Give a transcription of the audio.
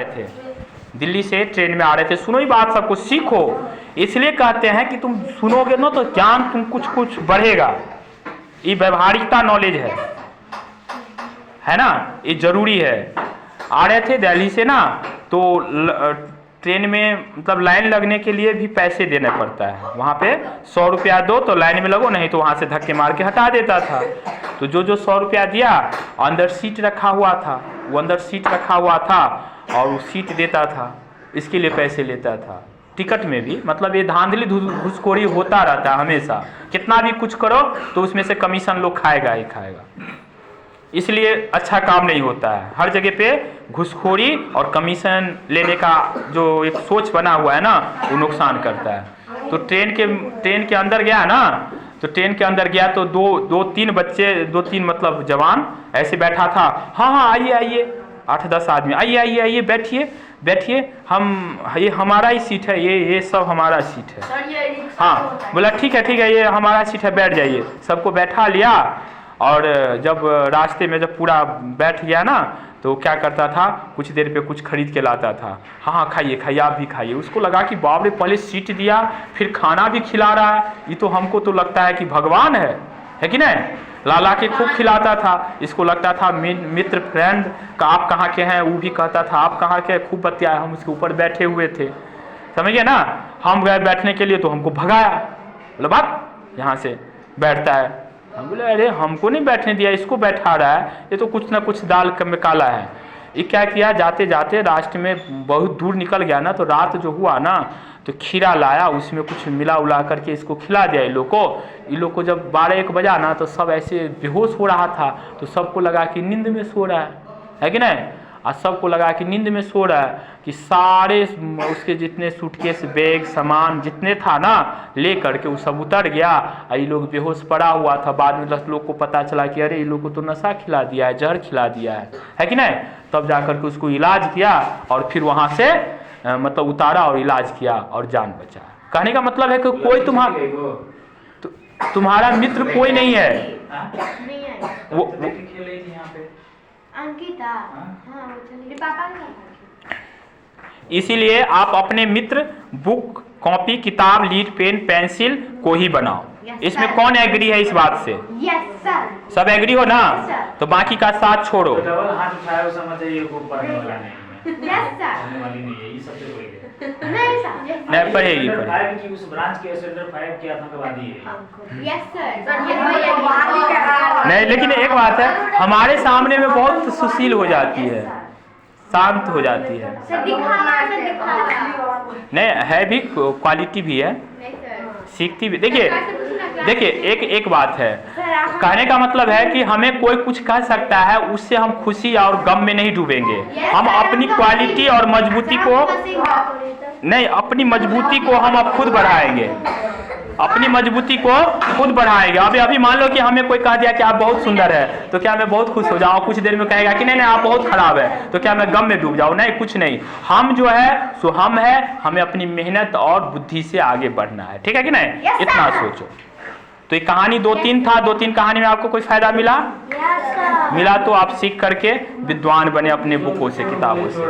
थे, दिल्ली से ट्रेन में आ रहे थे। सुनो ही बात, सबको सीखो। इसलिए कहते हैं कि तुम सुनोगे ना तो ज्ञान तुम कुछ कुछ बढ़ेगा। ये व्यवहारिकता नॉलेज है ना, ये जरूरी है। आ रहे थे दिल्ली से ना, तो ट्रेन में मतलब लाइन लगने के लिए भी पैसे देना पड़ता है। वहाँ पे 100 रुपया दो तो लाइन में लगो, नहीं तो वहाँ से धक्के मार के हटा देता था। तो जो 100 रुपया दिया, अंदर सीट रखा हुआ था, वो अंदर सीट रखा हुआ था और वो सीट देता था, इसके लिए पैसे लेता था। टिकट में भी मतलब ये धांधली घुसखोरी होता रहता है हमेशा। कितना भी कुछ करो तो उसमें से कमीशन लोग खाएगा ही खाएगा, इसलिए अच्छा काम नहीं होता है। हर जगह पे घुसखोरी और कमीशन लेने का जो एक सोच बना हुआ है ना, वो नुकसान करता है। तो ट्रेन के अंदर गया ना, तो ट्रेन के अंदर गया तो दो तीन बच्चे, 2-3 मतलब जवान ऐसे बैठा था। हाँ आइए 8-10 आदमी, आइए बैठिए, ये हमारा ही सीट है, ये सब हमारा सीट है। हाँ बोला ठीक है, ये हमारा सीट है, बैठ जाइए। सबको बैठा लिया और जब रास्ते में जब पूरा बैठ गया ना, तो क्या करता था, कुछ देर पे कुछ खरीद के लाता था। हाँ खाइए, आप भी खाइए। उसको लगा कि बाप रे, पहले सीट दिया फिर खाना भी खिला रहा है, ये तो हमको तो लगता है कि भगवान है कि नहीं। लाला के खूब खिलाता था, इसको लगता था मित्र फ्रेंड का। आप कहाँ के हैं, वो भी कहता था आप कहाँ के, खूब बतियाए। हम उसके ऊपर बैठे हुए थे, समझिए ना। हम गए बैठने के लिए तो हमको भगाया, बोला बात यहाँ से बैठता है। हम बोले अरे हमको नहीं बैठने दिया, इसको बैठा रहा है, ये तो कुछ ना कुछ दाल में काला है। ये क्या किया, जाते जाते रास्ते में बहुत दूर निकल गया ना, तो रात जो हुआ ना, तो खीरा लाया, उसमें कुछ मिला उला करके इसको खिला दिया। इन लोग को जब 12-1 बजा ना, तो सब ऐसे बेहोश हो रहा था। तो सबको लगा कि नींद में सो रहा है कि नहीं। और सबको लगा कि नींद में सो रहा है, कि सारे उसके जितने सूटकेस बैग सामान जितने था ना, ले करके वो सब उतर गया। ये लोग बेहोश पड़ा हुआ था। बाद में 10 लोग को पता चला कि अरे ये लोग को तो नशा खिला दिया है, जहर खिला दिया है कि नहीं। तब जाकर के उसको इलाज किया और फिर वहाँ से मतलब उतारा और इलाज किया और जान बचा। कहने का मतलब है कि कोई तुम्हारा मित्र कोई नहीं है। वो अंकिता, इसीलिए आप अपने मित्र बुक, कॉपी, किताब, लीड, पेन, पेंसिल को ही बनाओ। इसमें कौन एग्री है इस बात से? Yes sir. सब एग्री हो ना? तो बाकी का साथ छोड़ो। नहीं पढ़ेगी उस ब्रांच के फायर किया आतंकवादी है। Yes sir. नहीं, लेकिन एक बात है, हमारे सामने में बहुत सुशील हो जाती है, शांत हो जाती है। नहीं है भी, क्वालिटी भी है, सीखती भी। देखिए एक बात है, कहने का मतलब है कि हमें कोई कुछ कह सकता है, उससे हम खुशी और गम में नहीं डूबेंगे। हम अपनी क्वालिटी और मजबूती को नहीं, अपनी मजबूती को हम अब खुद बढ़ाएंगे, अपनी मजबूती को खुद बढ़ाएंगे। अभी मान लो कि हमें कोई कह दिया कि आप बहुत सुंदर है, तो क्या मैं बहुत खुश हो जाऊँ? कुछ देर में कहेगा कि नहीं आप बहुत खराब है, तो क्या मैं गम में डूब जाऊँ? नहीं, कुछ नहीं। हम जो है सो हम है, हमें अपनी मेहनत और बुद्धि से आगे बढ़ना है, ठीक है कि नहीं? इतना सोचो। तो ये कहानी 2-3 था, 2-3 कहानी में आपको कोई फायदा मिला तो आप सीख करके विद्वान बने अपने बुकों से, किताबों से।